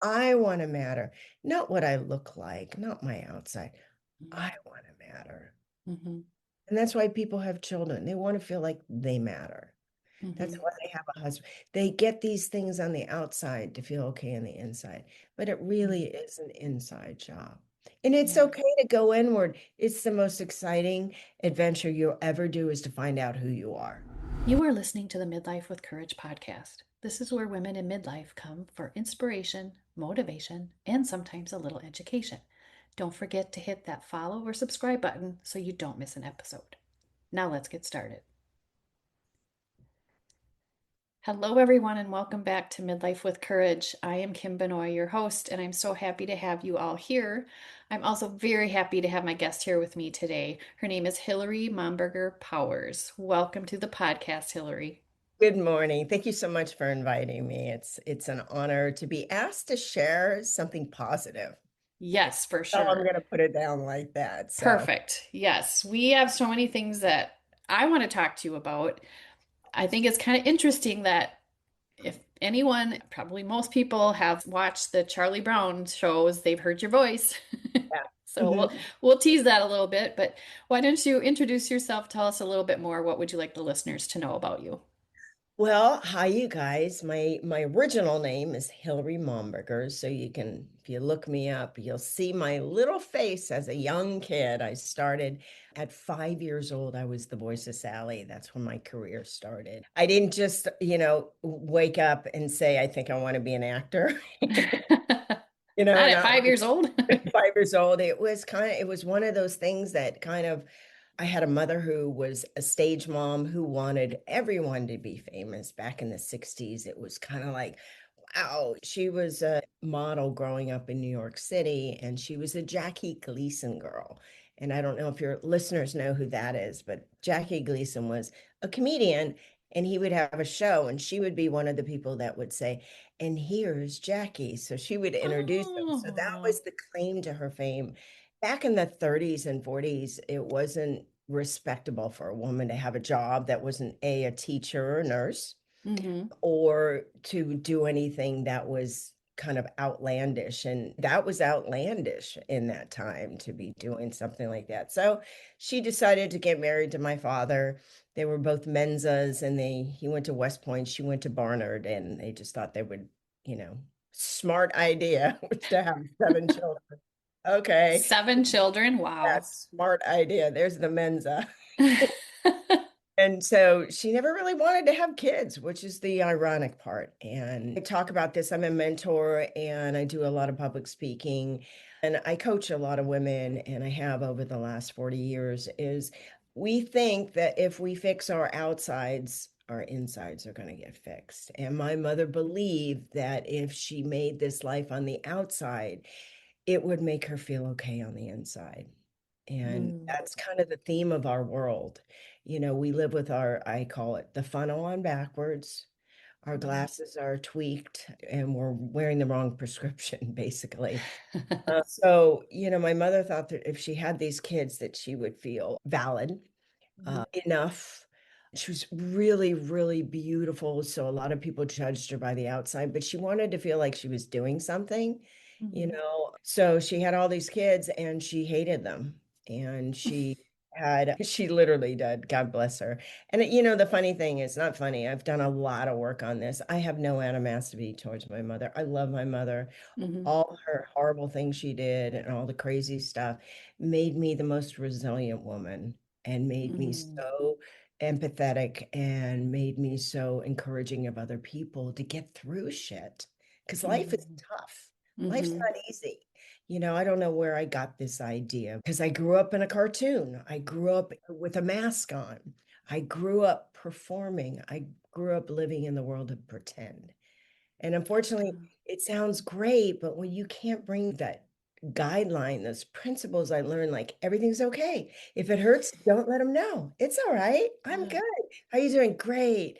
I want to matter, not what I look like, not my outside. I want to matter. Mm-hmm. And that's why people have children. They want to feel like they matter. That's Mm-hmm. why they have a husband. They get these things on the outside to feel okay on the inside, but it really is an inside job. And it's Yeah. okay to go inward. It's the most exciting adventure you'll ever do is to find out who you are. You are listening to the Midlife with Courage podcast. This is where women in midlife come for inspiration, motivation, and sometimes a little education. Don't forget to hit that follow or subscribe button so you don't miss an episode. Now let's get started. Hello, everyone, and welcome back to Midlife with Courage. I am Kim Benoit, your host, and I'm so happy to have you all here. I'm also very happy to have my guest here with me today. Her name is Hilary Momberger Powers. Welcome to the podcast, Hilary. Good morning. Thank you so much for inviting me. It's an honor to be asked to share something positive. Yes, for So I'm sure. going to put it down like that. So, Perfect. Yes, we have so many things that I want to talk to you about. I think it's kind of interesting that if anyone, probably most people have watched the Charlie Brown shows, they've heard your voice. yeah. So we'll Mhm. we'll tease that a little bit, but why don't you introduce yourself, tell us a little bit more. What would you like the listeners to know about you? Well, hi you guys. My original name is Hilary Momberger, so you can if you look me up, you'll see my little face as a young kid. I started at 5 years old. I was the voice of Sally. That's when my career started. I didn't just, wake up and say, I think I want to be an actor. Not at Not 5 years old. 5 years old. It was one of those things that kind of, I had a mother who was a stage mom who wanted everyone to be famous back in the 60s. It was kind of like, wow. She was a model growing up in New York City, and she was a Jackie Gleason girl. And I don't know if your listeners know who that is, but Jackie Gleason was a comedian, and he would have a show, and she would be one of the people that would say, and here's Jackie. So she would introduce them. So that Oh. was the claim to her fame. Back in the 30s and 40s, it wasn't respectable for a woman to have a job that wasn't a teacher or a nurse Hmm. or to do anything that was kind of outlandish. And that was outlandish in that time to be doing something like that. So she decided to get married to my father. They were both Menzas and he went to West Point, she went to Barnard, and they just thought they would, you know, smart idea to have 7 children. Okay, 7 children. Wow. that's smart idea. There's the Menza. And so she never really wanted to have kids, which is the ironic part. And I talk about this. I'm a mentor and I do a lot of public speaking and I coach a lot of women, and I have over the last 40 years. Is we think that if we fix our outsides, our insides are going to get fixed. And my mother believed that if she made this life on the outside, it would make her feel okay on the inside. And Mm. that's kind of the theme of our world. We live with I call it the funnel on backwards. Our Mhm. glasses are tweaked and we're wearing the wrong prescription, basically. So, my mother thought that if she had these kids, that she would feel valid, Mhm. enough. She was really, really beautiful. So a lot of people judged her by the outside, but she wanted to feel like she was doing something, you Mhm. know. So she had all these kids and she hated them. And she literally did. God bless her. And the funny thing is, not funny. I've done a lot of work on this. I have no animosity towards my mother. I love my mother. Mhm. All her horrible things she did and all the crazy stuff made me the most resilient woman and made me Mhm. so empathetic and made me so encouraging of other people to get through shit. Because life is Mhm. tough. Life's Mhm. not easy. I don't know where I got this idea because I grew up in a cartoon. I grew up with a mask on. I grew up performing. I grew up living in the world of pretend. And unfortunately, it sounds great, but when you can't bring that guideline, those principles I learned, like everything's okay. If it hurts, don't let them know. It's all right. I'm Yeah. good. How you doing? Great.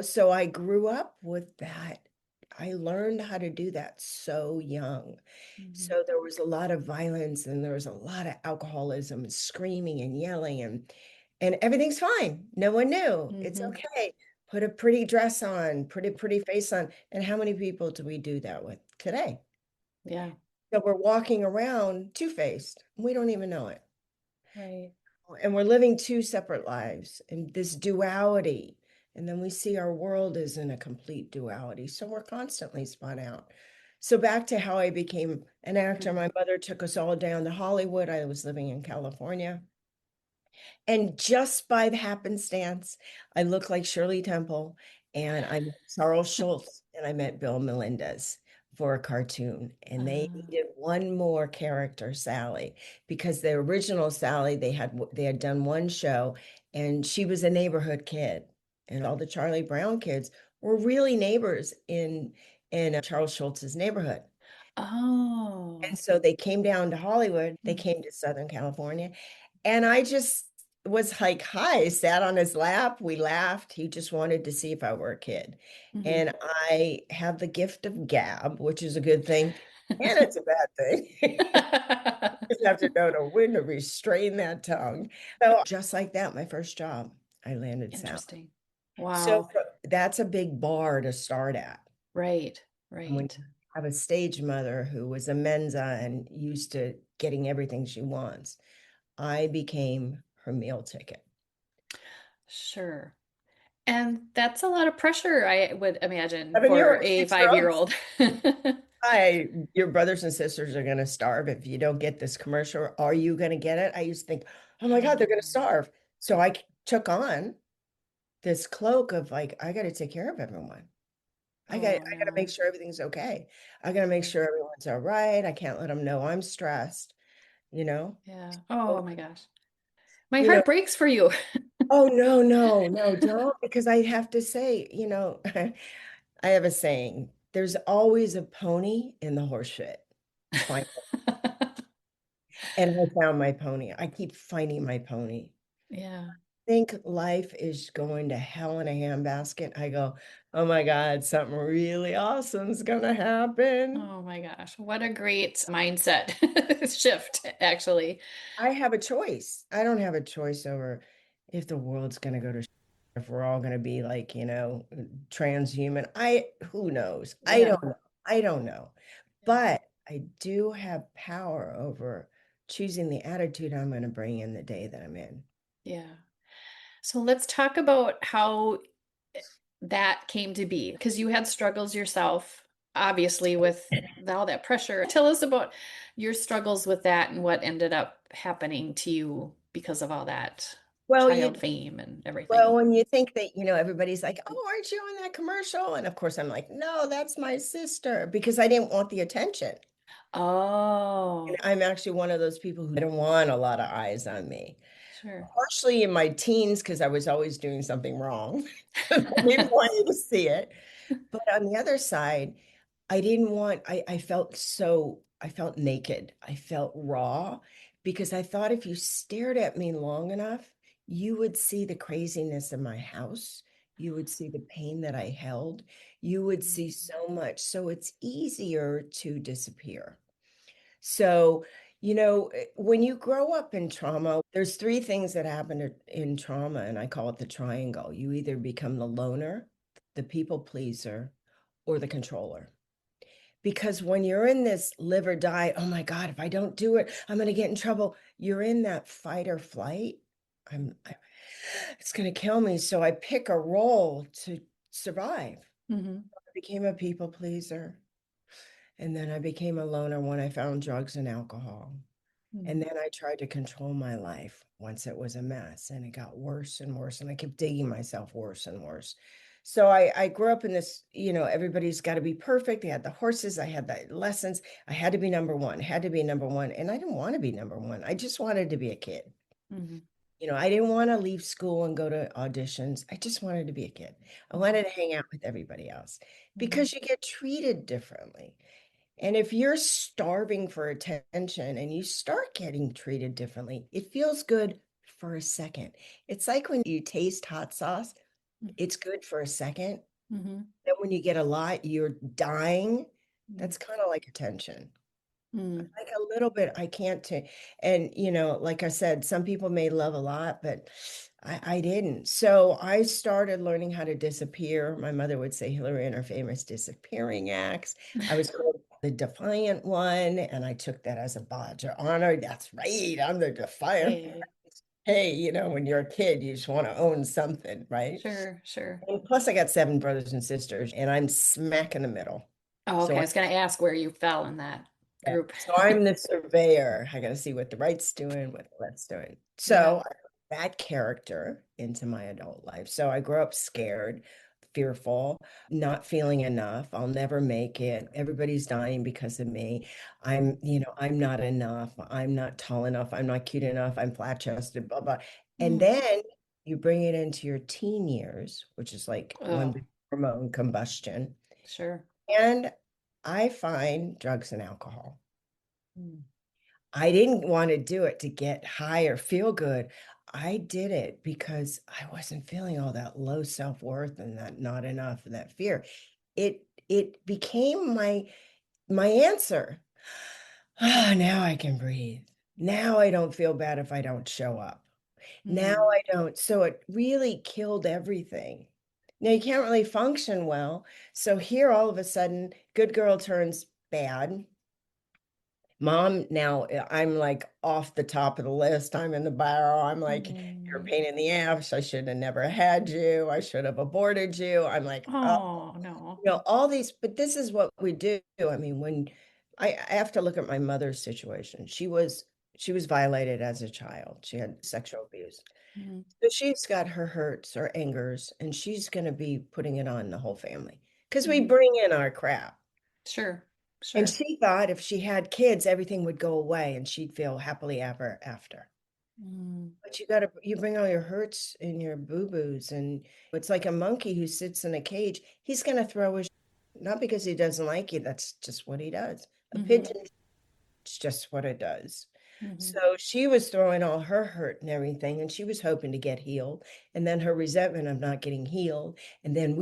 So I grew up with that. I learned how to do that so young. Mhm. So there was a lot of violence and there was a lot of alcoholism and screaming and yelling and everything's fine. No one knew. It's Mhm. okay. Put a pretty dress on, put a pretty face on. And how many people do we do that with? today. Yeah. So we're walking around two-faced. We don't even know it. Right. And we're living two separate lives and this duality. And then we see our world is in a complete duality. So we're constantly spun out. So back to how I became an actor. Mhm. My mother took us all down to Hollywood. I was living in California. And just by the happenstance, I look like Shirley Temple and I met Charles Schultz and I met Bill Melendez for a cartoon. And they Uh, needed one more character, Sally, because the original Sally, they had done one show and she was a neighborhood kid. And all the Charlie Brown kids were really neighbors in Charles Schultz's neighborhood. oh. And so they came down to Hollywood, they Mm. came to Southern California, and I just was like, hi, sat on his lap. We laughed. He just wanted to see if I were a kid. Mhm. And I have the gift of gab, which is a good thing, and it's a bad thing. You have to know to when to restrain that tongue. So just like that, my first job, I landed Sally. Interesting. So Wow. that's a big bar to start at. Right. And when Right. you have a stage mother who was a Mensa and used to getting everything she wants, I became her meal ticket. Sure. And that's a lot of pressure, I would imagine, 7 year for old, a 6 year old. five-year-old. Your brothers and sisters are going to starve if you don't get this commercial. Are you going to get it? I used to think, oh my God, they're Oh, going to starve. So I took on this cloak of like, I got to take care of everyone. oh I got to make no. sure everything's okay. I got to make Yeah. sure everyone's all right. I can't let them know I'm stressed, you know? Yeah. Oh my gosh. My You know, heart breaks for you. oh no, no, no, don't, because I have to say, I have a saying, there's always a pony in the horse shit. Find it. And I found my pony. I keep finding my pony. Yeah. Think life is going to hell in a handbasket. I go, oh my God, something really awesome is gonna happen. Oh my gosh. What a great mindset shift, actually. I have a choice. I don't have a choice over if the world's gonna go to if we're all gonna be like, transhuman. Who knows? I Yeah. don't know. I don't know. Yeah. But I do have power over choosing the attitude I'm going to bring in the day that I'm in. Yeah. So let's talk about how that came to be, because you had struggles yourself, obviously, with all that pressure. Tell us about your struggles with that and what ended up happening to you because of all that Well, child fame and well, everything. when you think that, everybody's like, oh, aren't you in that commercial? And of course, I'm like, no, that's my sister because I didn't want the attention. And Oh, I'm actually one of those people who don't want a lot of eyes on me. sure. Partially in my teens, because I was always doing something wrong. People wanted to see it. But on the other side, I felt naked. I felt raw because I thought if you stared at me long enough, you would see the craziness in my house. You would see the pain that I held. You would see so much. So it's easier to disappear. So, when you grow up in trauma, there's three things that happen in trauma, and I call it the triangle. You either become the loner, the people pleaser, or the controller. Because when you're in this live or die, oh my God, if I don't do it, I'm going to get in trouble. You're in that fight or flight. It's going to kill me. So I pick a role to survive. Hmm. I became a people pleaser. And then I became a loner when I found drugs and alcohol. And then I tried to control my life once it was a mess and it got worse and worse. And I kept digging myself worse and worse. So I grew up in this, everybody's got to be perfect. They had the horses, I had the lessons. I had to be number one, had to be number one. And I didn't want to be number one. I just wanted to be a kid. Hmm. I didn't want to leave school and go to auditions. I just wanted to be a kid. I wanted to hang out with everybody else Hmm. because you get treated differently. And if you're starving for attention and you start getting treated differently, it feels good for a second. It's like when you taste hot sauce, it's good for a second. Hmm. Then when you get a lot, you're dying. Hmm. That's kind of like attention. Hmm. Like a little bit, I can't take. And, like I said, some people may love a lot, but I didn't. So I started learning how to disappear. My mother would say Hillary and her famous disappearing acts. I was the defiant one, and I took that as a badge of honor. That's right, I'm the defiant. Yeah. Hey, when you're a kid, you just want to own something, right? Sure, sure. And plus, I got seven brothers and sisters, and I'm smack in the middle. Oh, okay. I So was going to ask where you fell in that yeah. group. So I'm the surveyor. I got to see what the right's doing, what the left's doing. Yeah. So I put that character into my adult life. So I grew up scared, fearful, not feeling enough. I'll never make it. Everybody's dying because of me. I'm not enough. I'm not tall enough. I'm not cute enough. I'm flat chested, blah, blah. And Mm. then you bring it into your teen years, which is like one Oh, big hormone combustion. sure. And I find drugs and alcohol. Mm. I didn't want to do it to get high or feel good. I did it because I wasn't feeling all that low self-worth and that not enough and that fear. It became my answer. Ah, now I can breathe. Now I don't feel bad if I don't show up. Now Mm. I don't. So it really killed everything. Now you can't really function well. So here all of a sudden, good girl turns bad. Mom, now I'm like off the top of the list. I'm in the barrel. I'm like, you're a Mm. pain in the ass. I should have never had you. I should have aborted you. I'm like, oh, Oh, no. all these, but this is what we do. I mean, when I have to look at my mother's situation. She was violated as a child. She had sexual abuse. Mm. So she's got her hurts or angers, and she's going to be putting it on the whole family because we Mm. bring in our crap. Sure, And sure. she thought if she had kids, everything would go away and she'd feel happily ever after. Mm. But you bring all your hurts and your boo-boos, and it's like a monkey who sits in a cage. He's going to throw his, not because he doesn't like you, that's just what he does. A Mm-hmm. pigeon, it's just what it does. Mm-hmm. So she was throwing all her hurt and everything, and she was hoping to get healed. And then her resentment of not getting healed. And then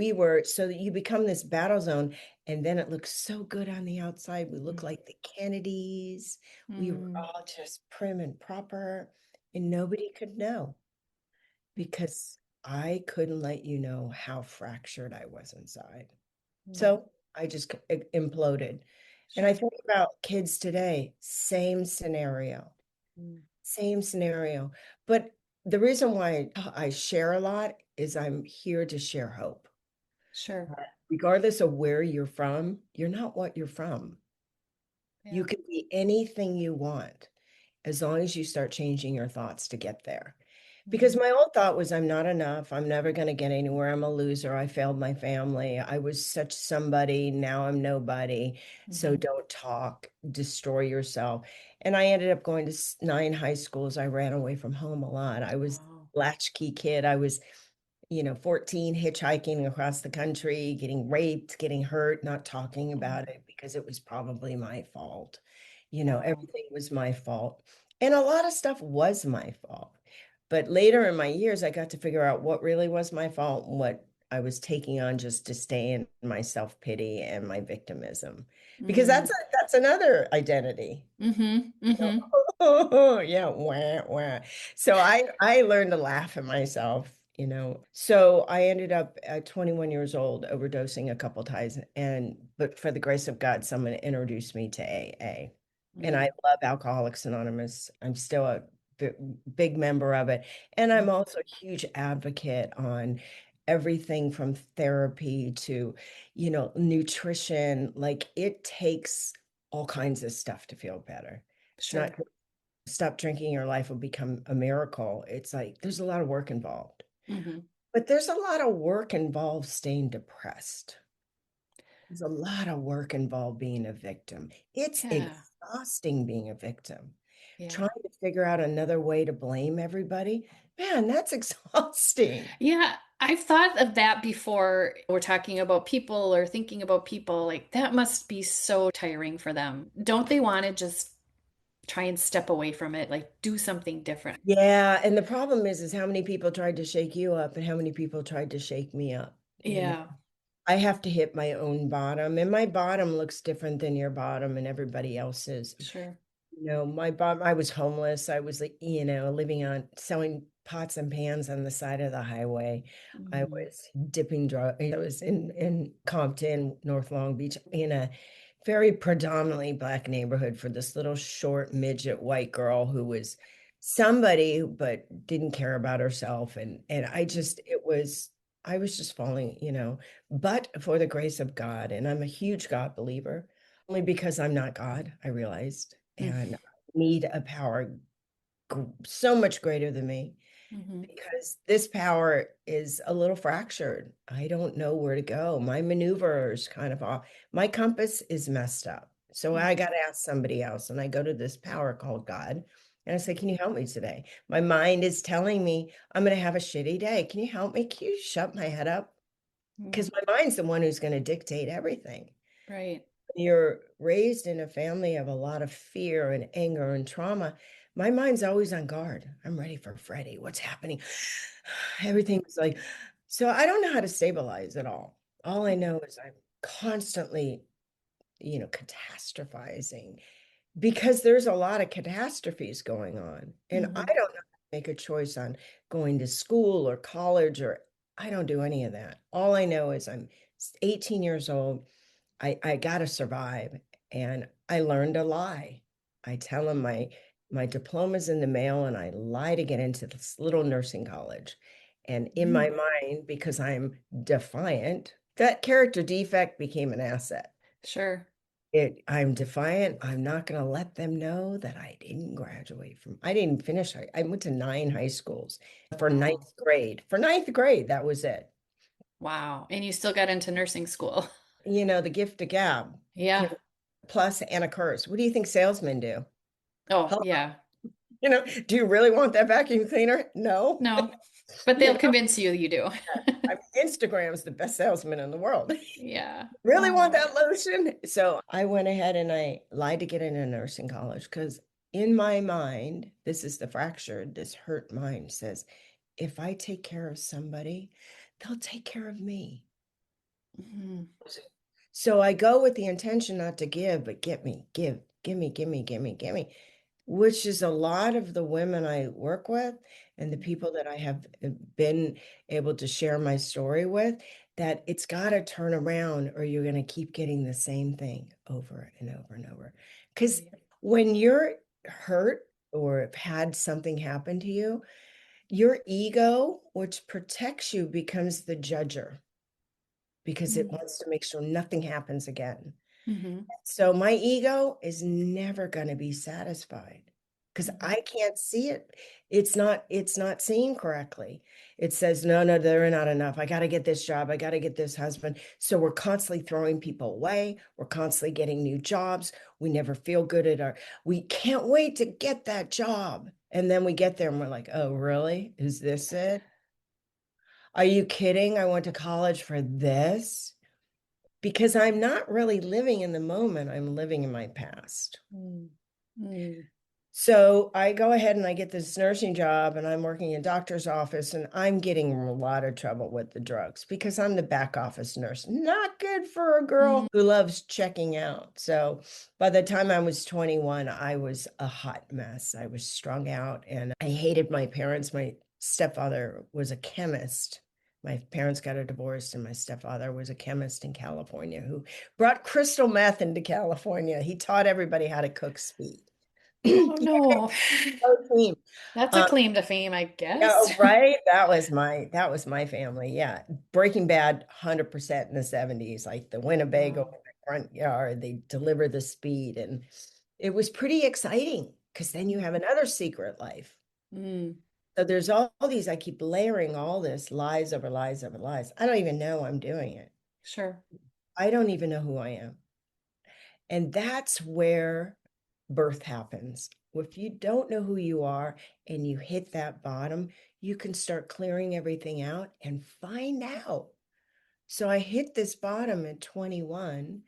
so that you become this battle zone. And then it looks so good on the outside. We look like the Kennedys. We were Mm. all just prim and proper, and nobody could know because I couldn't let you know how fractured I was inside. Mm. So I just imploded. And I Sure. think about kids today, same scenario. Mm. Same scenario. But the reason why I share a lot is I'm here to share hope. Sure. Regardless of where you're from, you're not what you're from. You Yeah. can be anything you want as long as you start changing your thoughts to get there. Because Mm. my old thought was, I'm not enough. I'm never going to get anywhere. I'm a loser. I failed my family. I was such somebody. Now I'm nobody. So Mm-hmm. don't talk, destroy yourself. And I ended up going to nine high schools. I ran away from home a lot. I was Wow. latchkey kid. I was 14, hitchhiking across the country, getting raped, getting hurt, not talking Mm. about it because it was probably my fault. Wow. Everything was my fault. And a lot of stuff was my fault. But later in my years, I got to figure out what really was my fault and what I was taking on just to stay in my self-pity and my victimism. Because Mm. that's another identity. Mm-hmm. Mm-hmm. Oh, yeah, wah, wah. So I learned to laugh at myself. So I ended up at 21 years old overdosing a couple times, but for the grace of God, someone introduced me to AA. And Mm. I love Alcoholics Anonymous. I'm still a b- big member of it. And I'm Mm. also a huge advocate on everything from therapy to, nutrition. Like it takes all kinds of stuff to feel better. It's not Sure. stop drinking, your life will become a miracle. It's like there's a lot of work involved. Mm-hmm. But there's a lot of work involved staying depressed. There's a lot of work involved being a victim. It's Yeah. exhausting being a victim. Yeah. Trying to figure out another way to blame everybody, man, that's exhausting. Yeah, I've thought of that before. We're talking about people or thinking about people. Like, that must be so tiring for them. Don't they want to just try and step away from it, like do something different? Yeah, and the problem is how many people tried to shake you up and how many people tried to shake me up. Yeah, I have to hit my own bottom, and my bottom looks different than your bottom and everybody else's. sure. My bottom, I was homeless. I was like, living on selling pots and pans on the side of the highway. I Mm. was dipping drugs. I was in Compton, North Long Beach, in a very predominantly black neighborhood for this little short midget white girl who was somebody but didn't care about herself. And I was just falling, but for the grace of God. And I'm a huge God believer, only because I'm not God, I realized, and I need a power so much greater than me, Mm-hmm. because this power is a little fractured. I don't know where to go. My maneuver is kind of off. My compass is messed up. So I Mm-hmm. got to ask somebody else. And I go to this power called God. And I say, can you help me today? My mind is telling me I'm going to have a shitty day. Can you help me? Can you shut my head up? Mm-hmm. Because my mind's the one who's going to dictate everything. Right. You're raised in a family of a lot of fear and anger and trauma. My mind's always on guard. I'm ready for Freddy. What's happening? Everything's like, so I don't know how to stabilize at all. All I know is I'm constantly, catastrophizing, because there's a lot of catastrophes going on. And I Mm-hmm. don't know how to make a choice on going to school or college, or I don't do any of that. All I know is I'm 18 years old. I got to survive. And I learned to lie. I tell them my diploma's in the mail, and I lie to get into this little nursing college. And in my mind, because I'm defiant, that character defect became an asset. Sure. I'm defiant. I'm not going to let them know that I didn't graduate from, I didn't finish. I went to 9 high schools for Wow. ninth grade. For ninth grade, that was it. Wow. And you still got into nursing school. The gift of gab, Yeah. plus and a curse. What do you think salesmen do? Oh, Hello, yeah. do you really want that vacuum cleaner? No. No, but You they'll know, convince you you do. I mean, Instagram's the best salesman in the world. Yeah. Really want Oh. that lotion? So I went ahead and I lied to get into nursing college, because in my mind, this is the fractured, this hurt mind says, if I take care of somebody, they'll take care of me. Mhm. So I go with the intention not to give, but get me, give me, give me, give me, give me, which is a lot of the women I work with and the people that I have been able to share my story with, that it's got to turn around or you're going to keep getting the same thing over and over and over. Because Right. when you're hurt or have had something happen to you, your ego, which protects you, becomes the judger, because it wants to make sure nothing happens again. Mm-hmm. So my ego is never going to be satisfied, because Mm-hmm. I can't see it. It's not seen correctly. It says, no, no, they're not enough. I got to get this job. I got to get this husband. So we're constantly throwing people away. We're constantly getting new jobs. We never feel good we can't wait to get that job. And then we get there and we're like, oh, really? Is this it? Are you kidding? I went to college for this, because I'm not really living in the moment. I'm living in my past. Mm-hmm. So I go ahead and I get this nursing job, and I'm working in a doctor's office, and I'm getting in a lot of trouble with the drugs because I'm the back office nurse. Not good for a girl who loves checking out. So by the time I was 21, I was a hot mess. I was strung out and I hated my parents. My stepfather was a chemist. My parents got a divorce, and my stepfather was a chemist in California who brought crystal meth into California. He taught everybody how to cook speed. Oh no. Team. That's a Um, claim to fame, I yeah, guess. right. That was my family. Yeah. Breaking Bad 100% in the 70s, like the Winnebago in Wow. the front yard, they deliver the speed. And it was pretty exciting, because then you have another secret life. Mm, So there's all these, I keep layering all this lies over lies over lies. I don't even know I'm doing it. sure. I don't even know who I am. And that's where birth happens. If you don't know who you are and you hit that bottom, you can start clearing everything out and find out. So I hit this bottom at 21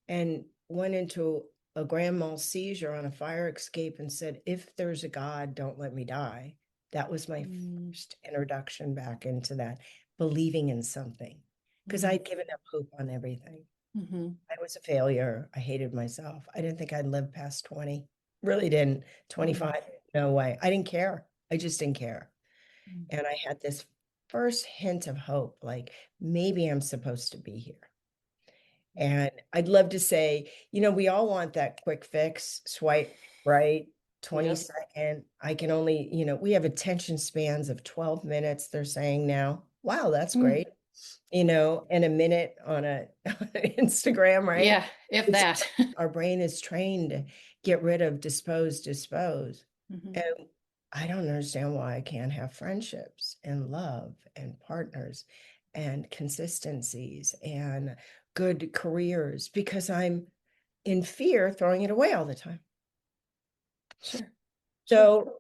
and went into a grand mal seizure on a fire escape and said, if there's a God, don't let me die. That was my Mm, first introduction back into that, believing in something, because mm, I'd given up hope on everything. mm-hmm. I was a failure. I hated myself. I didn't think I'd live past 20. Really didn't. Mm, 25, no way. I didn't care. I just didn't care. mm, And I had this first hint of hope, like maybe I'm supposed to be here. And I'd love to say, we all want that quick fix, swipe right, 20 Yep. second. I can only, we have attention spans of 12 minutes, they're saying now. Wow, that's Mm. great. And a minute on on Instagram, right? Yeah, if It's that. our brain is trained to get rid of, dispose. Hmm. And I don't understand why I can't have friendships and love and partners and consistencies and good careers because I'm in fear throwing it away all the time. Sure. Sure. So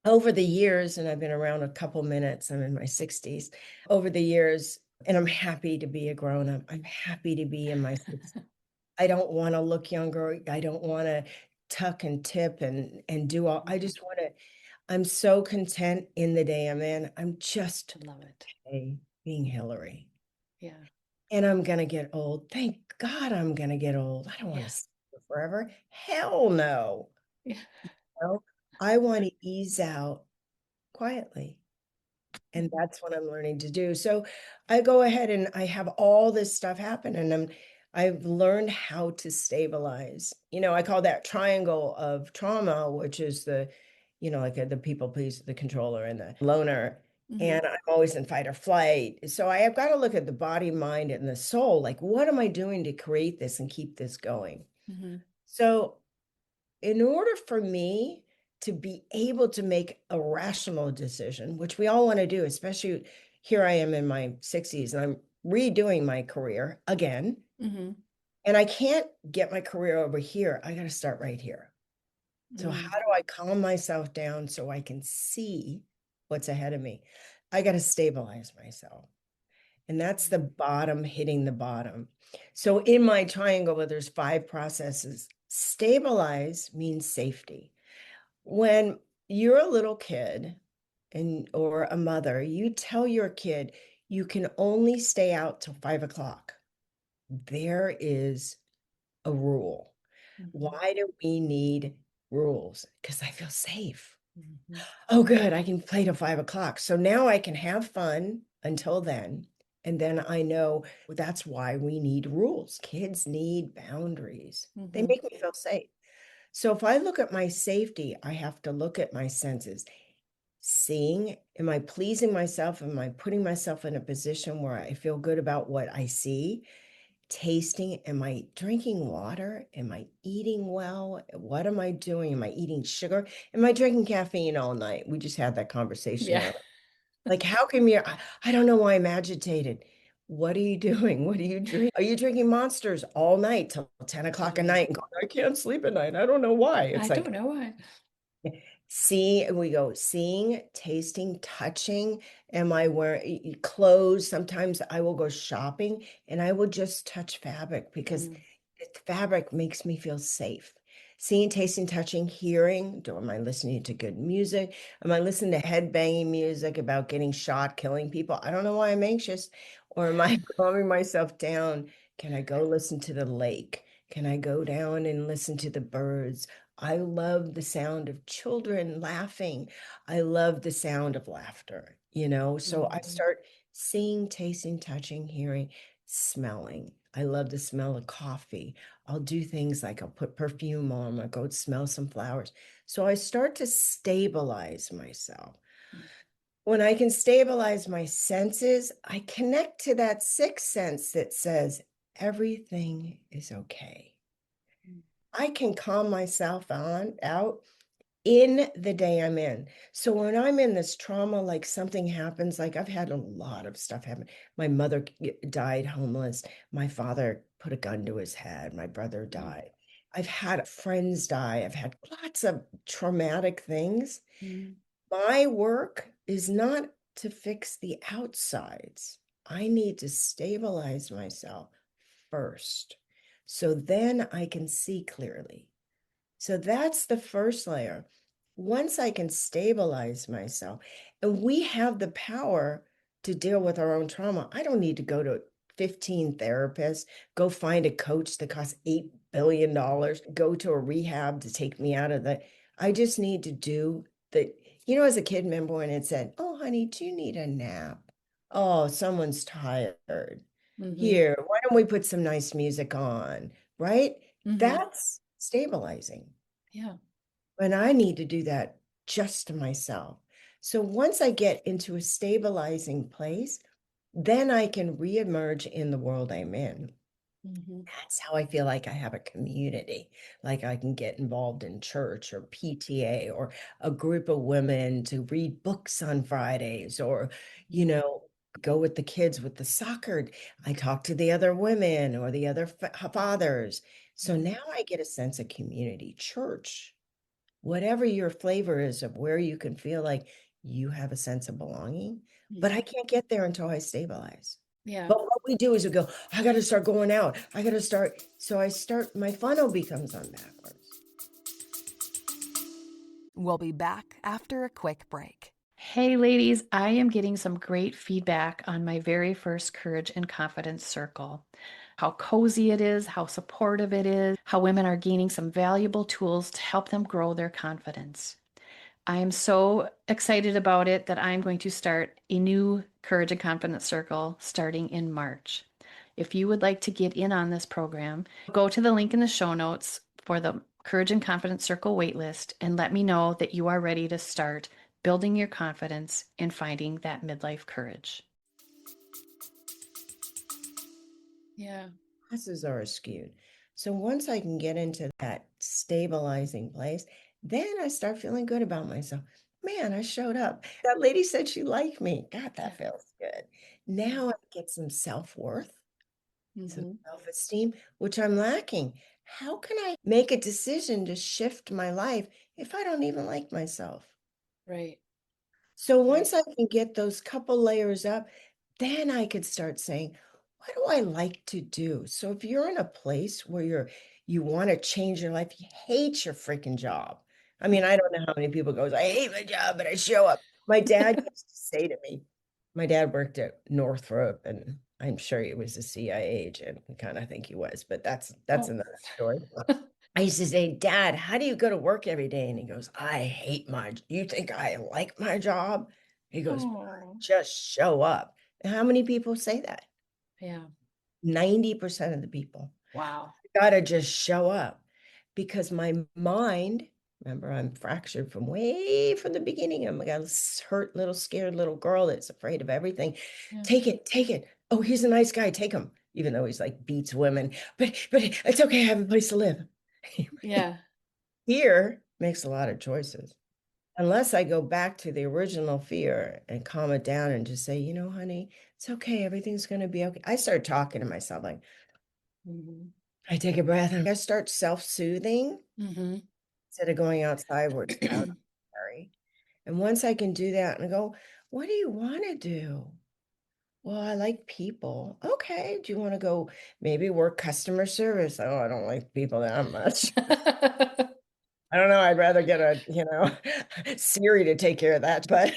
over the years, and I've been around a couple minutes, I'm in my 60s, over the years, and I'm happy to be a grown up. I'm happy to be in my 60s. I don't want to look younger. I don't want to tuck and tip and do all. I Mhm. just want to, I'm so content in the day I'm in. I'm just I love it. okay being Hillary. Yeah. And I'm gonna get old. Thank God I'm gonna get old. I don't want to Yeah. stay forever. Hell no. Yeah. No. I want to ease out quietly. And Mhm. that's what I'm learning to do. So I go ahead and I have all this stuff happen and I've learned how to stabilize. I call that triangle of trauma, which is like the people pleaser, the controller, and the loner. Mhm. And I'm always in fight or flight. So I have got to look at the body, mind, and the soul. Like, what am I doing to create this and keep this going? Mhm. So in order for me to be able to make a rational decision, which we all want to do, especially here I am in my 60s and I'm redoing my career again, Mhm. and I can't get my career over here. I got to start right here. So, Mhm. how do I calm myself down so I can see what's ahead of me? I got to stabilize myself. And that's the bottom hitting the bottom. So, in my triangle, where there's five processes, stabilize means safety. When you're a little kid or a mother, you tell your kid you can only stay out till 5 o'clock. There is a rule. Mhm. Why do we need rules? Because I feel safe. Mhm. Oh, good. I can play till 5 o'clock. So now I can have fun until then. And then I know that's why we need rules. Kids need boundaries. They Mhm. make me feel safe. So if I look at my safety, I have to look at my senses. Seeing, am I pleasing myself? Am I putting myself in a position where I feel good about what I see? Tasting, am I drinking water? Am I eating well? What am I doing? Am I eating sugar? Am I drinking caffeine all night? We just had that conversation Yeah. earlier. Like, how come I don't know why I'm agitated. What are you doing? What are you drinking? Are you drinking monsters all night till 10 o'clock at Mm. night and going, I can't sleep at night. I don't know why. I It's don't like, know why. we go seeing, tasting, touching. Am I wearing clothes? Sometimes I will go shopping and I will just touch fabric because Mm. the fabric makes me feel safe. Seeing, tasting, touching, hearing. Am I listening to good music? Am I listening to head banging music about getting shot, killing people? I don't know why I'm anxious. Or am I calming myself down? Can I go listen to the lake? Can I go down and listen to the birds? I love the sound of children laughing. I love the sound of laughter. So I Mhm. start seeing, tasting, touching, hearing, smelling. I love the smell of coffee. I'll do things like I'll put perfume on, I'll go smell some flowers. So I start to stabilize myself. When I can stabilize my senses, I connect to that sixth sense that says everything is okay. Mhm. I can calm myself out in the day I'm in. So when I'm in this trauma, like something happens, like I've had a lot of stuff happen. My mother died homeless. My father put a gun to his head. My brother Mm. died. I've had friends die. I've had lots of traumatic things. Mm. My work is not to fix the outsides. I need to stabilize myself first. So then I can see clearly. So that's the first layer. Once I can stabilize myself, and we have the power to deal with our own trauma. I don't need to go to 15 therapists, go find a coach that costs $8 billion, go to a rehab to take me out of the. I just need to do the, as a kid, remember when it said, oh, honey, do you need a nap? Oh, someone's tired. Mm-hmm. Here, why don't we put some nice music on, right? Mm-hmm. That's stabilizing. Yeah. And I need to do that just to myself. So once I get into a stabilizing place, then I can reemerge in the world I'm in. Mm-hmm. That's how I feel like I have a community. Like I can get involved in church or PTA or a group of women to read books on Fridays or, you know, go with the kids with the soccer. I talk to the other women or the other fathers. So Mm-hmm. now I get a sense of community, church, whatever your flavor is of where you can feel like you have a sense of belonging. But I Mm-hmm. can't get there until I stabilize. Yeah. But what we do is we go, I got to start going out. I got to start. So I start, my funnel becomes on backwards. We'll be back after a quick break. Hey, ladies, I am getting some great feedback on my very first Courage and Confidence Circle. How cozy it is, how supportive it is, how women are gaining some valuable tools to help them grow their confidence. I am so excited about it that I'm going to start a new Courage and Confidence Circle starting in March. If you would like to get in on this program, go to the link in the show notes for the Courage and Confidence Circle waitlist and let me know that you are ready to start building your confidence and finding that midlife courage. Yeah. Classes are skewed. So once I can get into that stabilizing place, then I start feeling good about myself. Man, I showed up. That lady said she liked me. God, Yeah. that feels good. Yeah. Now I get some self-worth, some Mm-hmm. self-esteem, which I'm lacking. How can I make a decision to shift my life if I don't even like myself? Right. So Right. once I can get those couple layers up, then I could start saying, what do I like to do? So if you're in a place where you want to change your life, you hate your freaking job. I mean, I don't know how many people goes, I hate my job, but I show up. My dad used to say to me, my dad worked at Northrop, and I'm sure he was a CIA agent. I kind of think he was, but that's Oh. another story. I used to say, Dad, how do you go to work every day? And he goes, I hate you think I like my job? He goes, Oh. just show up. And how many people say that? Yeah. 90% of the people Wow. gotta just show up because my mind, remember, I'm fractured from way from the beginning. I'm like a hurt little scared little girl that's afraid of everything. Yeah. Take it, take it. Oh, he's a nice guy. Take him, even though he's like beats women. But it's okay. I have a place to live. Yeah. Fear makes a lot of choices. Unless I go back to the original fear and calm it down and just say, honey, it's okay. Everything's going to be okay. I start talking to myself like, Mm-hmm. I take a breath and I start self-soothing Mm-hmm. instead of going outside where it's loud and scary. And once I can do that and I go, what do you want to do? Well, I like people. Okay. Do you want to go maybe work customer service? Oh, I don't like people that much. I don't know. I'd rather get Siri to take care of that. But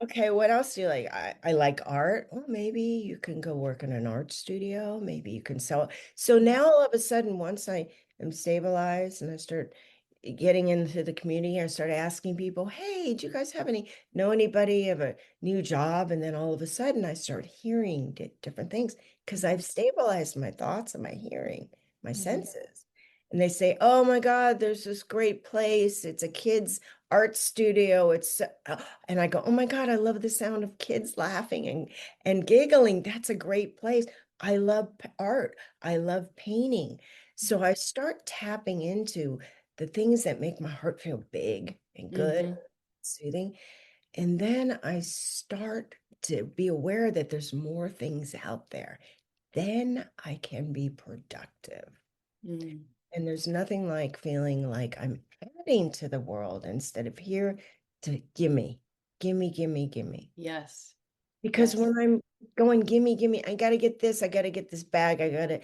okay, what else do you like? I like art. Well, maybe you can go work in an art studio. Maybe you can sell. So now all of a sudden, once I am stabilized and I start getting into the community, I start asking people, hey, do you guys know anybody of a new job? And then all of a sudden I start hearing different things because I've stabilized my thoughts and my hearing, my Mm-hmm. senses. And they say, oh my God, there's this great place. It's a kid's art studio. And I go, oh my God, I love the sound of kids laughing and giggling. That's a great place. I love art. I love painting. So I start tapping into the things that make my heart feel big and good, Mm-hmm. soothing. And then I start to be aware that there's more things out there. Then I can be productive. Mm. And there's nothing like feeling like I'm adding to the world instead of here to gimme, gimme, gimme, gimme. Yes. Because Yes. when I'm going, gimme, gimme, I got to get this, I got to get this bag,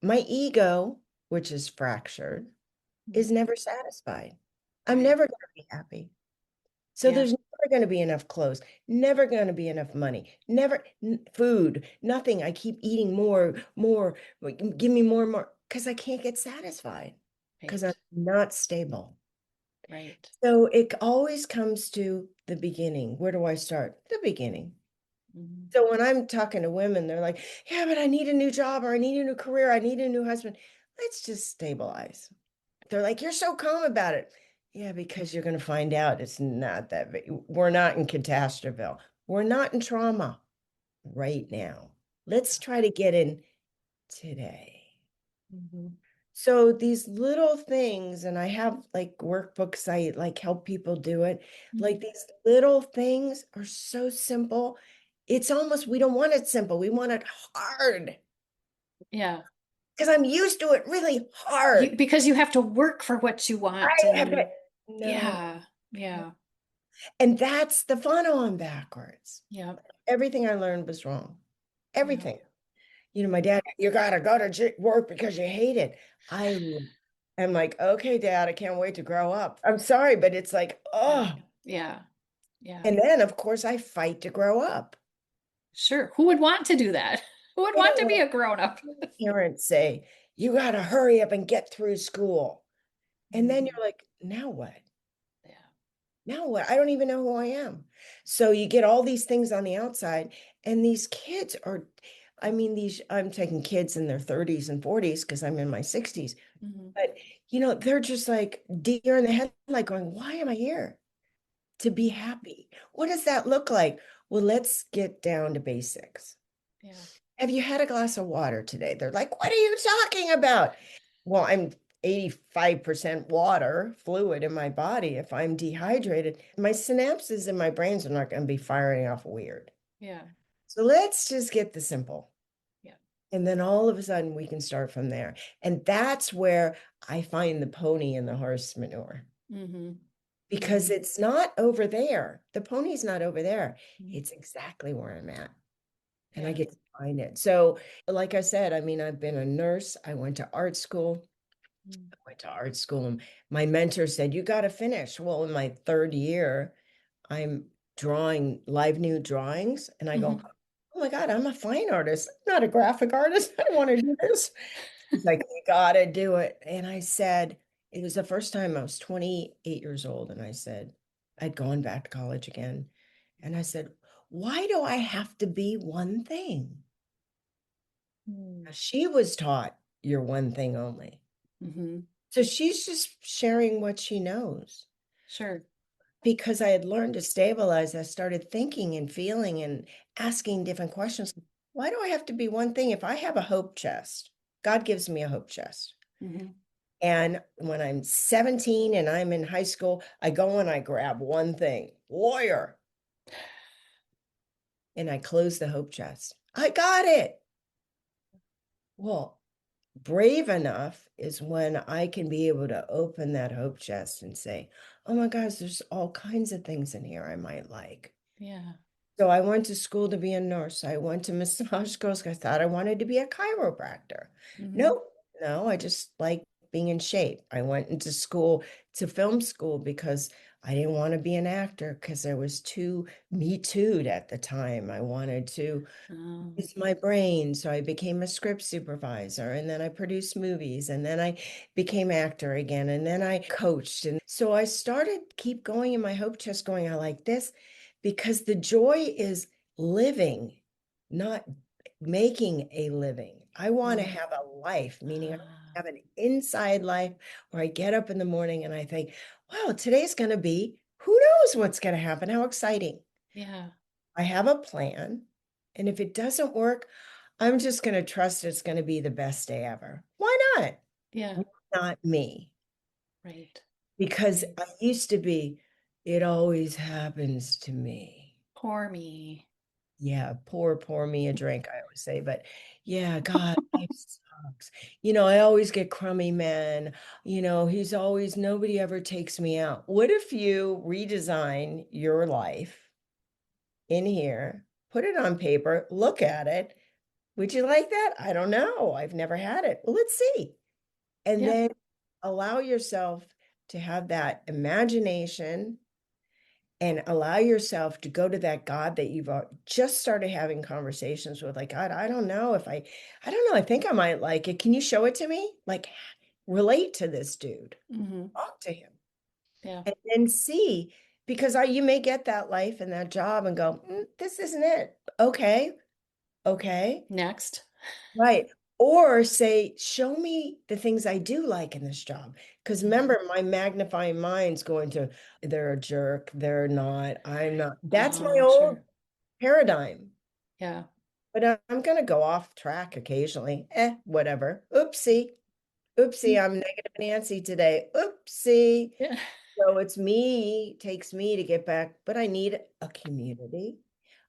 my ego, which is fractured, is Mm. never satisfied. I'm Right. never going to be happy. So Yeah. there's never going to be enough clothes, never going to be enough money, never food, nothing. I keep eating more, more, like, give me more, more, because I can't get satisfied because I'm Right. not stable. Right. So it always comes to the beginning. Where do I start? The beginning. Mhm. So when I'm talking to women, they're like, yeah, but I need a new job or I need a new career. I need a new husband. Let's just stabilize. They're like, you're so calm about it. Yeah, because you're going to find out it's not that big. We're not in catastrophe. We're not in trauma right now. Let's try to get in today. Mhm. So these little things, and I have like workbooks, I like help people do it. Like Mhm. these little things are so simple. It's almost, we don't want it simple. We want it hard Yeah. because I'm used to it really hard. Because you have to work for what you I want have to, and no. yeah. Yeah. And that's the funnel on backwards. Yeah. Everything I learned was wrong. Yeah. Everything. My dad, you gotta go to work because you hate it. I'm like, okay, Dad, I can't wait to grow up. I'm sorry, but it's like, Yeah. oh. Yeah. Yeah. And then, of course, I fight to grow up. Sure. Who would want to do that? Who would I want don't to be want a grown up? parents say, you gotta hurry up and get through school. And then Mhm. you're like, now what? Yeah. Now what? I don't even know who I am. So you get all these things on the outside, and these kids are, I mean, I'm taking kids in their 30s and 40s because I'm in my 60s. Mhm. But, they're just like deer in the headlight going, why am I here? To be happy. What does that look like? Well, let's get down to basics. Yeah. Have you had a glass of water today? They're like, what are you talking about? Well, I'm 85% water fluid in my body. If I'm dehydrated, my synapses in my brains are not going to be firing off weird. Yeah. So let's just get the simple. Yeah. And then all of a sudden we can start from there. And that's where I find the pony and the horse manure Mhm. because Mhm. it's not over there. The pony's not over there. Mhm. It's exactly where I'm at. And I Yeah. get to find it. So, like I said, I mean, I've been a nurse. I went to art school. Mhm. I went to art school, and my mentor said, you got to finish. Well, in my third year, I'm drawing live nude drawings. And I go, Mhm. oh my God, I'm a fine artist. I'm not a graphic artist. I don't want to do this. He's like, you got to do it. And I said, it was the first time I was 28 years old. And I said, I'd gone back to college again. And I said, why do I have to be one thing? Mhm. She was taught you're one thing only. Mhm. So she's just sharing what she knows. Sure. Because I had learned to stabilize, I started thinking and feeling and asking different questions. Why do I have to be one thing? If I have a hope chest, God gives me a hope chest. Mhm. And when I'm 17 and I'm in high school, I go and I grab one thing, lawyer, and I close the hope chest. I got it. Well, brave enough is when I can be able to open that hope chest and say, oh my gosh, there's all kinds of things in here I might like. Yeah. So I went to school to be a nurse. I went to massage schools. I thought I wanted to be a chiropractor. Mhm. No, no, I just like being in shape. I went into school to film school because I didn't want to be an actor because I was too Me Too'd at the time. I wanted to Oh. use my brain. So I became a script supervisor and then I produced movies and then I became actor again and then I coached. And so I started keep going in my hope chest going, I like this because the joy is living, not making a living. I want to Mm. have a life, meaning I Ah. have an inside life where I get up in the morning and I think, wow, today's going to be, who knows what's going to happen? How exciting. Yeah. I have a plan. And if it doesn't work, I'm just going to trust it's going to be the best day ever. Why not? Yeah. Why not me? Right. Because Right. I used to be, it always happens to me. Poor me. Yeah, pour me a drink, I always say. But yeah, God, life sucks. I always get crummy men. Nobody ever takes me out. What if you redesign your life in here, put it on paper, look at it? Would you like that? I don't know. I've never had it. Well, let's see. And Yeah. then allow yourself to have that imagination and allow yourself to go to that God that you've just started having conversations with. Like, God, I don't know if I don't know. I think I might like it. Can you show it to me? Like, relate to this dude, Mhm. talk to him, Yeah. and then see. because you may get that life and that job and go, this isn't it. Okay, okay, Next. right. Or say, show me the things I do like in this job. Because Mhm. remember, my magnifying mind's going to, they're a jerk, they're not, I'm not. That's my Oh, old sure. paradigm. Yeah. But I'm going to go off track occasionally. Whatever. Oopsie. Oopsie, I'm negative Nancy today. Oopsie. Yeah. So it's me, takes me to get back, but I need a community.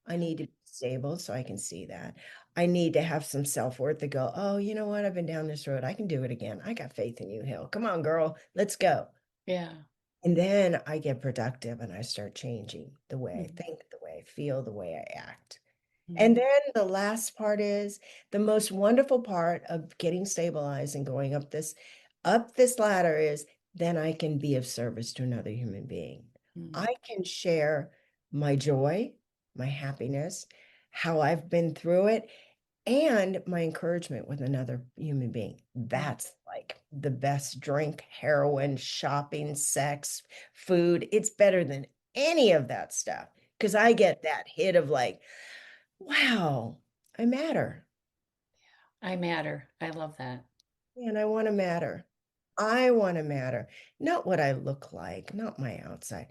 I Yeah. need to be stable so I can see that. I need to have some self-worth to go, oh, you know what? I've been down this road. I can do it again. I got faith in you, Hill. Come on, girl. Let's go. Yeah. And then I get productive and I start changing the way I Mhm. think, the way I feel, the way I act. And Mhm. then the last part is the most wonderful part of getting stabilized and going up this ladder is then I can be of service to another human being. Mhm. I can share my joy, my happiness, how I've been through it, and my encouragement with another human being. Yeah. That's like the best drink, heroin, shopping, sex, food. It's better than any of that stuff because I get that hit of like, wow, I matter I matter. I love that. and I want to matter. I want to matter. Not what I look like, not my outside.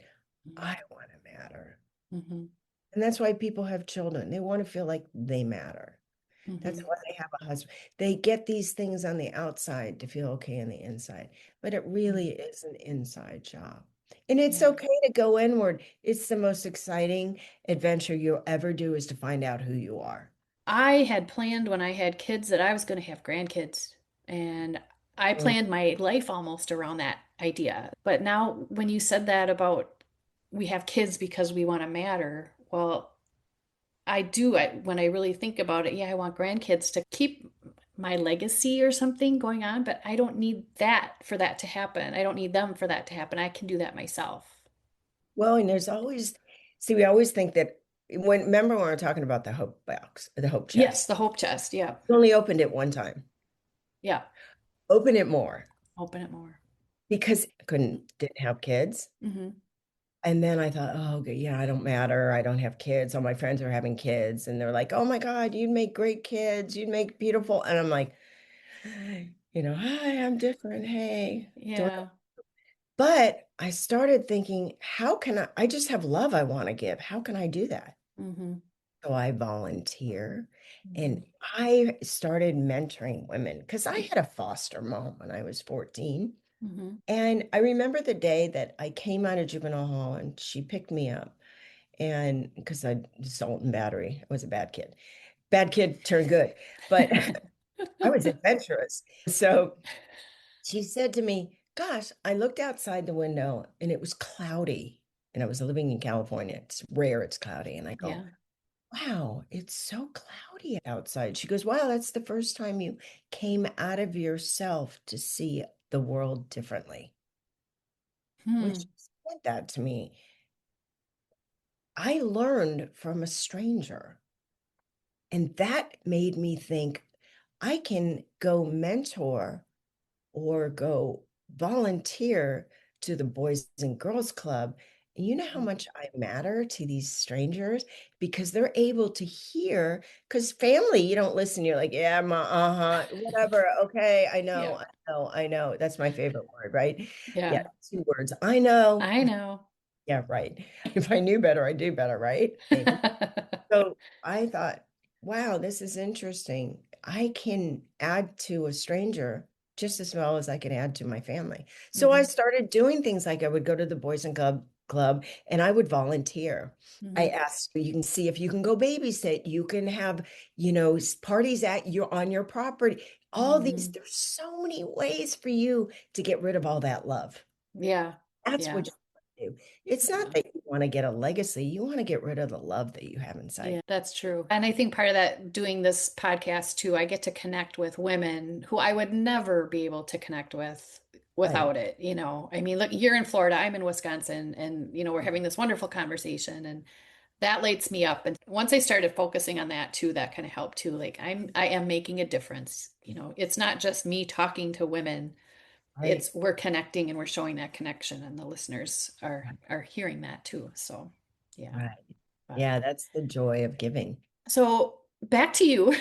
Mhm. I want to matter. Mhm. And that's why people have children. They want to feel like they matter. That's Mhm. why they have a husband. They get these things on the outside to feel okay on the inside, but it Mhm. really is an inside job. And it's Yeah. okay to go inward. It's the most exciting adventure you'll ever do is to find out who you are. I had planned when I had kids that I was going to have grandkids. And I Mm. planned my life almost around that idea. But now, when you said that about we have kids because we want to matter, well, I do. When I really think about it, yeah, I want grandkids to keep my legacy or something going on, but I don't need that for that to happen. I don't need them for that to happen. I can do that myself. Well, and there's always, see, we always think that remember when we were talking about the hope box, the hope Yes, chest, the hope chest. Yeah. we only opened it one time. Yeah. Open it more Open it more. because I didn't have kids. Hmm. And then I thought, oh, okay, yeah, I don't matter. I don't have kids. All my friends are having kids. And they're like, oh my God, you'd make great kids. You'd make beautiful. And I'm like, hi, I'm different. Hey, Yeah. but I started thinking, how can I just have love I want to give. How can I do that? Hmm. So I volunteer Hmm. and I started mentoring women because I had a foster mom when I was 14. Hmm. And I remember the day that I came out of juvenile hall and she picked me up. And because I assault and battery, I was a bad kid turned good, but I was adventurous. So she said to me, gosh, I looked outside the window and it was cloudy. And I was living in California. It's rare it's cloudy. And I go, Yeah. wow, it's so cloudy outside. She goes, wow, that's the first time you came out of yourself to see the world differently. When she Hmm. said that to me, I learned from a stranger. And that made me think I can go mentor or go volunteer to the Boys and Girls Club. And you know how much I matter to these strangers because they're able to hear, because family, you don't listen. You're like, yeah, whatever. Okay, I know, Yeah. I know, I know. That's my favorite word, right? Yeah, Yeah. 2 words. I know. I know. Yeah, right. If I knew better, I'd do better, right? Maybe. So I thought, wow, this is interesting. I can add to a stranger just as well as I can add to my family. So I Hmm. started doing things like I would go to the Boys and Club and I would volunteer. I Hmm. asked, you can see if you can go babysit, you can have, parties on your property. All these, Hmm. there's so many ways for you to get rid of all that love. Yeah. That's Yeah. what you want to do. It's not Yeah. that you want to get a legacy, you want to get rid of the love that you have Yeah, inside. that's true. And I think part of that doing this podcast too, I get to connect with women who I would never be able to connect with Right. without it. I mean, look, you're in Florida, I'm in Wisconsin, and we're having this wonderful conversation and that lights me up. And once I started focusing on that too, that kind of helped too. Like I am making a difference. It's not just me talking to women Right. we're connecting and we're showing that connection, and the listeners Right. are hearing that too. So yeah. Right. But Yeah, that's the joy of giving. so back to you.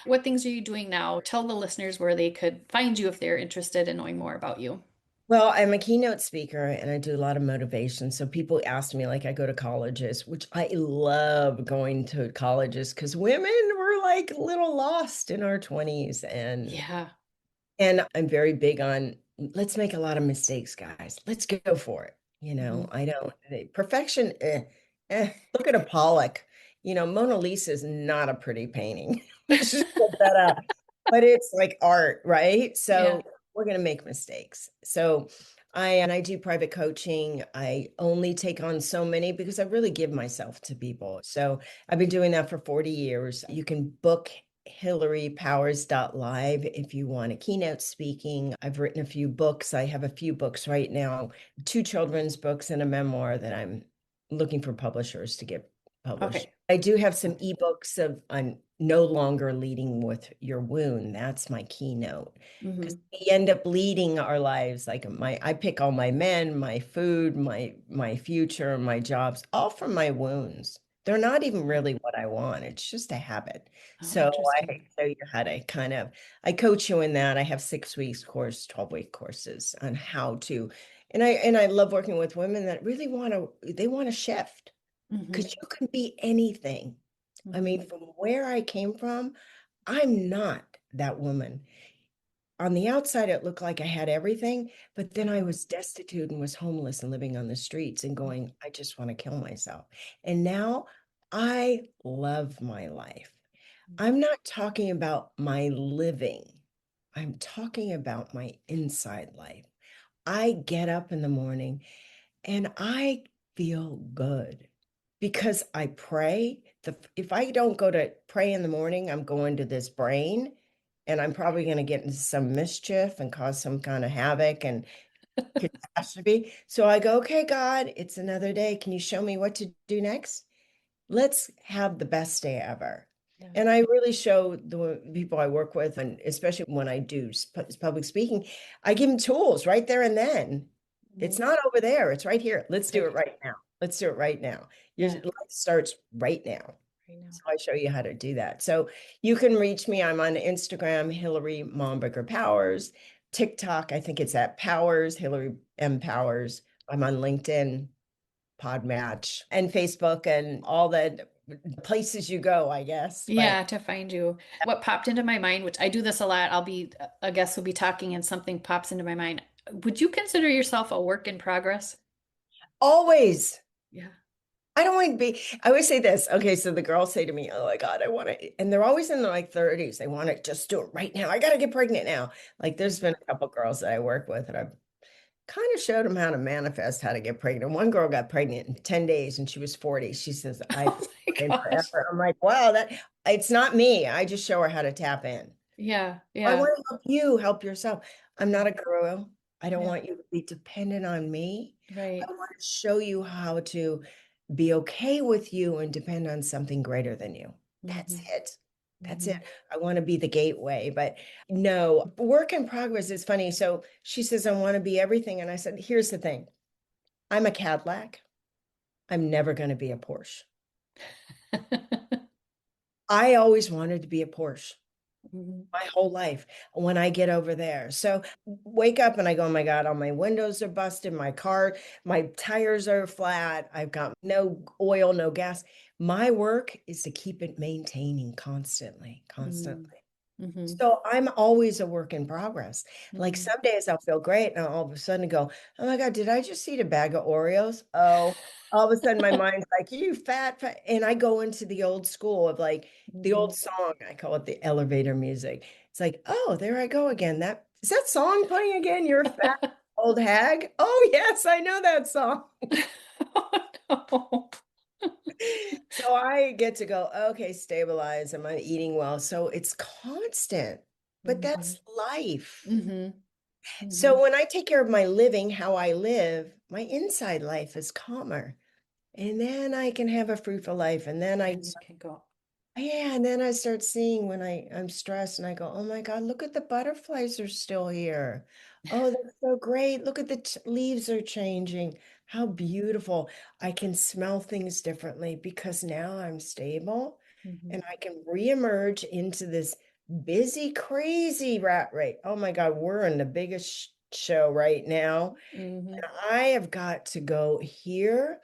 What things are you doing now? Tell the listeners where they could find you if they're interested in knowing more about you. Well, I'm a keynote speaker and I do a lot of motivation. So people ask me, like, I go to colleges, which I love going to colleges because women were like a little lost in our 20s. Yeah. And I'm very big on let's make a lot of mistakes, guys. Let's go for it. Hmm. I don't perfection. Look at a Pollock. Mona Lisa is not a pretty painting. Let's just put that up. But it's like art, right? Yeah. So we're gonna make mistakes. So I do private coaching. I only take on so many because I really give myself to people. So I've been doing that for 40 years. You can book HilaryPowers.live if you want a keynote speaking. I've written a few books. I have a few books right now, two children's books and a memoir that I'm looking for publishers to get published. Okay. I do have some Excellent. ebooks of I'm no longer leading with your wound. That's my keynote. Because Hmm. we end up leading our lives like I pick all my men, my food, my future, my jobs, all from my wounds. They're not even really what I want. It's just a habit. Oh, So I interesting. show you how to I coach you in that. I have 6 weeks course, 12-week courses on how to, and I love working with women that really they want to shift Hmm. because you can be anything. I Hmm. mean, from where I came from, I'm not that woman. On the outside, it looked like I had everything, but then I Uh-huh. was destitute and was homeless and living on the streets and going, I just want to kill myself. And now I love my life. I'm not talking about my living. I'm talking about my inside life. I get up in the morning and I feel good because I pray. If I don't go to pray in the morning, I'm going to this brain and I'm probably going to get into some mischief and cause some kind of havoc and catastrophe. So I go, okay, God, it's another day. Can you show me what to do next? Let's have the best day ever. Yeah. And I really show the people I work with, and especially when I do public speaking, I give them tools right there and then. It's Mhm. not over there, it's right here. Let's It's do right it here. right now. Let's do it right now. Your Yeah. life starts right now. Right now. So I show you how to do that. So you can reach me. I'm on Instagram, Hilary Momberger Powers. TikTok, I think it's at Powers, Hilary M. Powers. I'm on LinkedIn. Podmatch and Facebook and all the places you go, I guess. But Yeah, to find you. What popped into my mind, which I do this a lot, I'll be a guest will be talking and something pops into my mind. Would you consider yourself a work in progress? always, Yeah. I don't want to be, I always say this. Okay, so the girls say to me, oh my God, I want to, and they're always in their like 30s. They want to just do it right now. I got to get pregnant now. Like there's been a couple girls that I work with and I've kind of showed them how to manifest how to get pregnant. One girl got pregnant in 10 days and she was 40. She says, I've Oh been my in gosh. forever. I'm like, wow, that it's not me. I just show her how to tap in. Yeah, I yeah. want to help you help yourself. I'm not a guru. I don't Yeah. want you to be dependent on me. I Right. want to show you how to be okay with you and depend on something greater than you. That's Hmm. it. That's it. Hmm. I want to be the gateway, but no, work in progress is funny. So she says, I want to be everything. And I said, here's the thing. I'm a Cadillac. I'm never going to be a Porsche. I always wanted to be a Porsche Hmm. my whole life when I get over there. So wake up and I go, oh my God, all my windows are busted, my car, my tires are flat, I've got no oil, no gas. My work is to keep it maintaining constantly, Hmm. constantly. Hmm. So I'm always a work in progress. Like Hmm. some days I'll feel great and all of a sudden go, oh my God, did I just eat a bag of Oreos? Oh, all of a sudden my mind's like, you fat. And I go into the old school of like the Hmm. old song. I call it the elevator music. It's like, oh, there I go again. That is that song playing again? You're a fat old hag. Oh, yes, I know that song. Oh no. So I get to go, okay, stabilize. Am I eating well? So it's constant, but Hmm. that's life. Hmm. Hmm. So when I take care of my living, how I live, my inside life is calmer. And then I can have a fruitful life. And then I And you can go. Yeah, and then I start seeing when I'm stressed and I go, oh my God, look at the butterflies are still here. Oh, that's so great. Look at the leaves are changing. How beautiful. I can smell things differently because now I'm stable Hmm. and I can reemerge into this busy, crazy rat rate. Oh my God, we're in the biggest show right now. Hmm. I have got to go here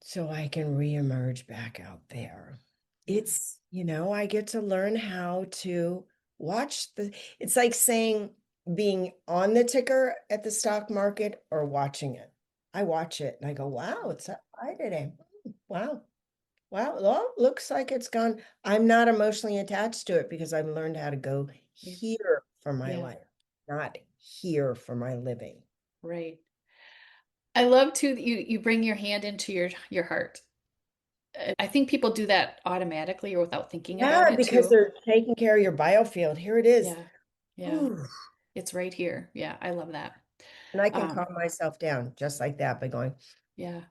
so I can reemerge back out there. Yeah. I get to learn how to watch it's like saying being on the ticker at the stock market or watching it. I watch it and I go, wow, it's up high today. Wow. Wow. Well, looks like it's gone. I'm not emotionally attached to it because I've learned how to go Yeah. here for my Yeah. life, not here for my living. Right. I love too that you bring your hand into your heart. I think people do that automatically or without thinking about Yeah, it because too. they're taking care of your biofield. Here it is. Yeah. Yeah. Whew. It's right here. Yeah, I love that. And I can Um, calm myself down just like that by going, yeah.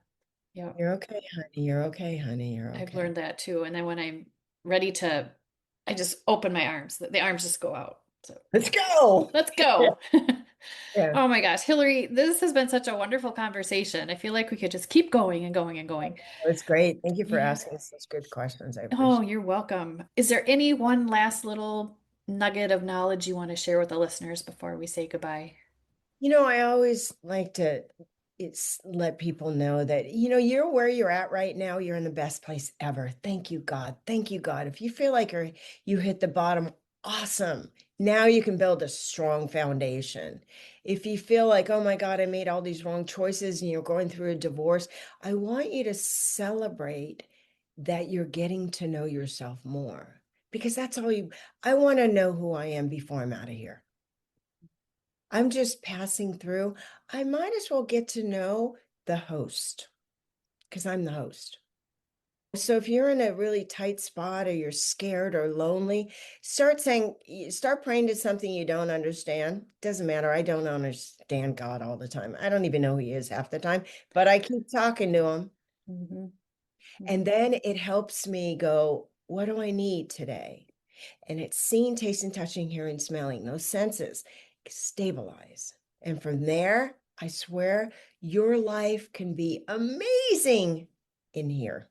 Yeah. you're okay, honey. You're okay, honey. You're I've okay. learned that too. And then when I'm ready to, I just open my arms. The arms just go out. So Let's go. let's Yeah. go. Yeah. Oh my gosh, Hillary, this has been such a wonderful conversation. I feel like we could just keep going and going and going. It's great. Thank you for Yeah. asking such good questions. I Oh, appreciate it. you're welcome. Is there any one last little nugget of knowledge you want to share with the listeners before we say goodbye? I always like to let people know that, you're where you're at right now. You're in the best place ever. Thank you, God. Thank you, God. If you feel like you hit the bottom, awesome. Now you can build a strong foundation. If you feel like, oh my God, I made all these wrong choices and you're going through a divorce, I want you to celebrate that you're getting to know yourself more because I want to know who I am before I'm out of here. I'm just passing through. I might as well get to know the host because I'm the host. So if you're in a really tight spot or you're scared or lonely, start praying to something you don't understand. Doesn't matter. I don't understand God all the time. I don't even know who he is half the time, but I keep talking to him. Hmm. And Hmm. then it helps me go, what do I need today? And it's seeing, tasting, touching, hearing, smelling, those senses stabilize. And from there, I swear your life can be amazing in here.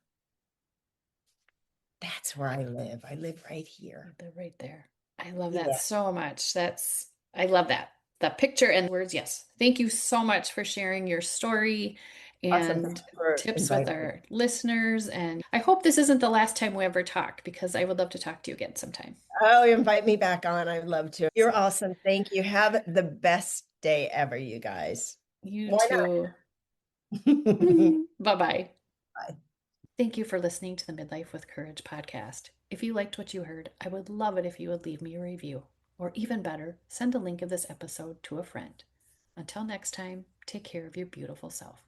That's where I live. I live right here. They're right there. I love that Yeah. so much. I love that. The picture and words, yes. Thank you so much for sharing your story Awesome. Thank and you for tips with inviting me. our listeners. And I hope this isn't the last time we ever talk because I would love to talk to you again sometime. Oh, invite me back on. I'd love to. You're So awesome. Thank you. Have the best day ever, you guys. you Why too. not? Bye bye. Bye. Thank you for listening to the Midlife with Courage podcast. If you liked what you heard, I would love it if you would leave me a review. Or even better, send a link of this episode to a friend. Until next time, take care of your beautiful self.